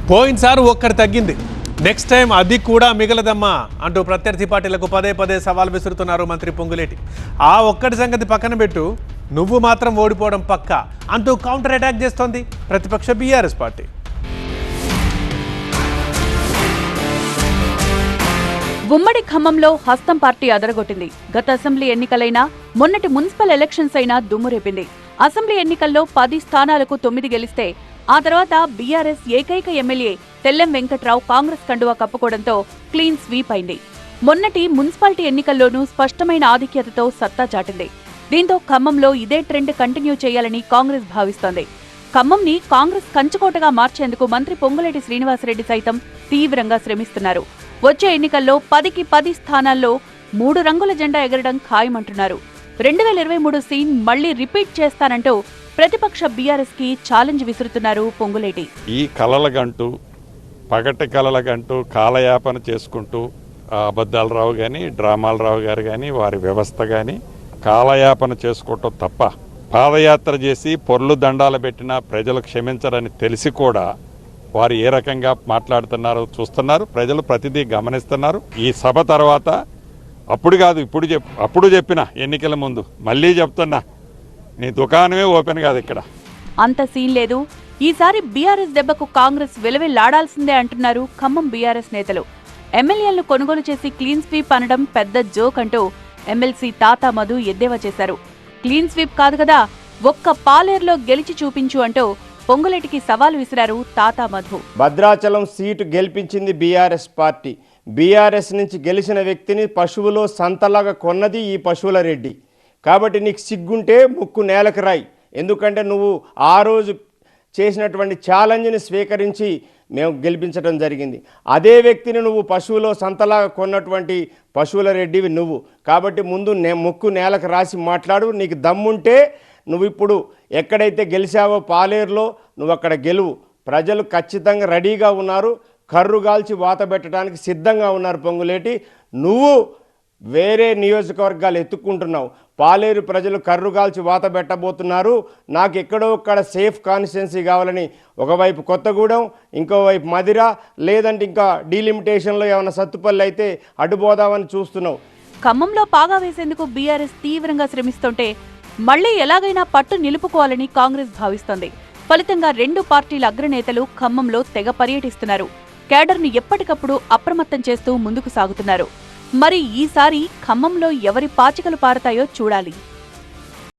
పోయినసారి ఒక్కటి తగ్గింది, నెక్స్ట్ టైం అది కూడా మిగలదమ్మా అంటూ ప్రత్యర్థి పార్టీలకు పదే పదే సవాల్ విసురుతున్నారు మంత్రి పొంగులేటి. ఆ ఒక్కటి సంగతి పక్కన పెట్టు, నువ్వు మాత్రం ఓడిపోవడం పక్కా అంటూ కౌంటర్ అటాక్ చేస్తోంది ప్రతిపక్ష బీఆర్ఎస్ పార్టీ. ఉమ్మడి ఖమ్మంలో హస్తం పార్టీ అదరగొట్టింది. గత అసెంబ్లీ ఎన్నికలైనా మొన్నటి మున్సిపల్ ఎలక్షన్స్ అయినా దుమ్మురేపింది. అసెంబ్లీ ఎన్నికల్లో 10 స్థానాలకు 9 గెలిస్తే ఆ తర్వాత బీఆర్ఎస్ ఏకైక ఎమ్మెల్యే తెల్లం వెంకట్రావు కాంగ్రెస్ కండువా కప్పుకోవడంతో క్లీన్ స్వీప్ అయింది. మొన్నటి మున్సిపాలిటీ ఎన్నికల్లోనూ స్పష్టమైన ఆధిక్యతతో సత్తా చాటింది. దీంతో ఖమ్మంలో ఇదే ట్రెండ్ కంటిన్యూ చేయాలని కాంగ్రెస్ భావిస్తోంది. ఖమ్మంని కాంగ్రెస్ కంచుకోటగా మార్చేందుకు మంత్రి పొంగులేటి శ్రీనివాసరెడ్డి సైతం తీవ్రంగా శ్రమిస్తున్నారు. వచ్చే ఎన్నికల్లో 10కి 10 స్థానాల్లో 3 రంగుల జెండా ఎగరడం ఖాయమంటున్నారు. 2023 సీన్ మళ్లీ రిపీట్ చేస్తానంటూ ప్రతిపక్ష బీఆర్ఎస్ కి ఛాలెంజ్ విసురుతున్నారు పొంగులేటి. ఈ కలలగంటూ పగటి కలలగంటూ కాలయాపన చేసుకుంటూ అబద్ధాలు రావు కానీ డ్రామాలు రావు గారు కానీ వారి వ్యవస్థ కానీ కాలయాపన చేసుకోవటం తప్ప, పాదయాత్ర చేసి పొర్లు దండాలు పెట్టినా ప్రజలు క్షమించరని తెలిసి కూడా వారు ఏ రకంగా మాట్లాడుతున్నారో చూస్తున్నారు. ప్రజలు ప్రతిదీ గమనిస్తున్నారు. ఈ సభ తర్వాత అప్పుడు కాదు అప్పుడు చెప్పిన ఎన్నికల ముందు మళ్ళీ చెప్తున్నా, నీ దుకాణమే ఓపెన్ కాదు ఇక్కడ. అంత సీన్ లేదు. ఈసారి బీఆర్ఎస్ దెబ్బకు కాంగ్రెస్ వెలువెల్లాడాల్సిందే అంటున్నారు ఖమ్మం బీఆర్ఎస్ నేతలు. ఎమ్మెల్యేలను కొనుగోలు చేసి క్లీన్ స్వీప్ అనడం పెద్ద జోక్ అంటూ ఎమ్మెల్సీ తాతా మధు ఎద్దేవా చేశారు. క్లీన్ స్వీప్ కాదు కదా, ఒక్క పాలేరులో గెలిచి చూపించు అంటూ పొంగులేటికి సవాల్ విసిరారు తాతా మధు. భద్రాచలం సీటు గెలిపించింది బీఆర్ఎస్ పార్టీ. బీఆర్ఎస్ నుంచి గెలిచిన వ్యక్తిని పశువులో సంతలాగా కొన్నది ఈ పశువుల రెడ్డి. కాబట్టి నీకు సిగ్గుంటే ముక్కు నేలకు రాయి. ఎందుకంటే నువ్వు ఆ రోజు చేసినటువంటి ఛాలెంజ్ని స్వీకరించి మేము గెలిపించడం జరిగింది. అదే వ్యక్తిని నువ్వు పశువులో సంతలాగా కొన్నటువంటి పశువుల రెడ్డివి నువ్వు. కాబట్టి ముందు ముక్కు నేలకు రాసి మాట్లాడు. నీకు దమ్ముంటే నువ్వు ఇప్పుడు ఎక్కడైతే గెలిచావో పాలేరులో నువ్వు అక్కడ గెలువు. ప్రజలు ఖచ్చితంగా రెడీగా ఉన్నారు, కర్రుగాల్చి వాత పెట్టడానికి సిద్ధంగా ఉన్నారు. పొంగులేటి, నువ్వు వేరే నియోజకవర్గాలు ఎత్తుక్కుంటున్నావు. పాలేరు ప్రజలు కర్రుగాల్చి వాత పెట్టబోతున్నారు. నాకు ఎక్కడో ఒక్కడ సేఫ్ కాన్స్టిట్యున్సీ కావాలని ఒకవైపు కొత్తగూడెం, ఇంకోవైపు మదిర, లేదంటే ఇంకా డీలిమిటేషన్లో ఏమైనా సత్తుపల్లి అయితే అడ్డుపోదామని చూస్తున్నావు. ఖమ్మంలో పాగా వేసేందుకు బీఆర్ఎస్ తీవ్రంగా శ్రమిస్తుంటే మళ్లీ ఎలాగైనా పట్టు నిలుపుకోవాలని కాంగ్రెస్ భావిస్తోంది. ఫలితంగా 2 పార్టీల అగ్రనేతలు ఖమ్మంలో తెగ పర్యటిస్తున్నారు. కేడర్ను ఎప్పటికప్పుడు అప్రమత్తం చేస్తూ ముందుకు సాగుతున్నారు. మరి ఈసారి ఖమ్మంలో ఎవరి పాచికలు పారతాయో చూడాలి.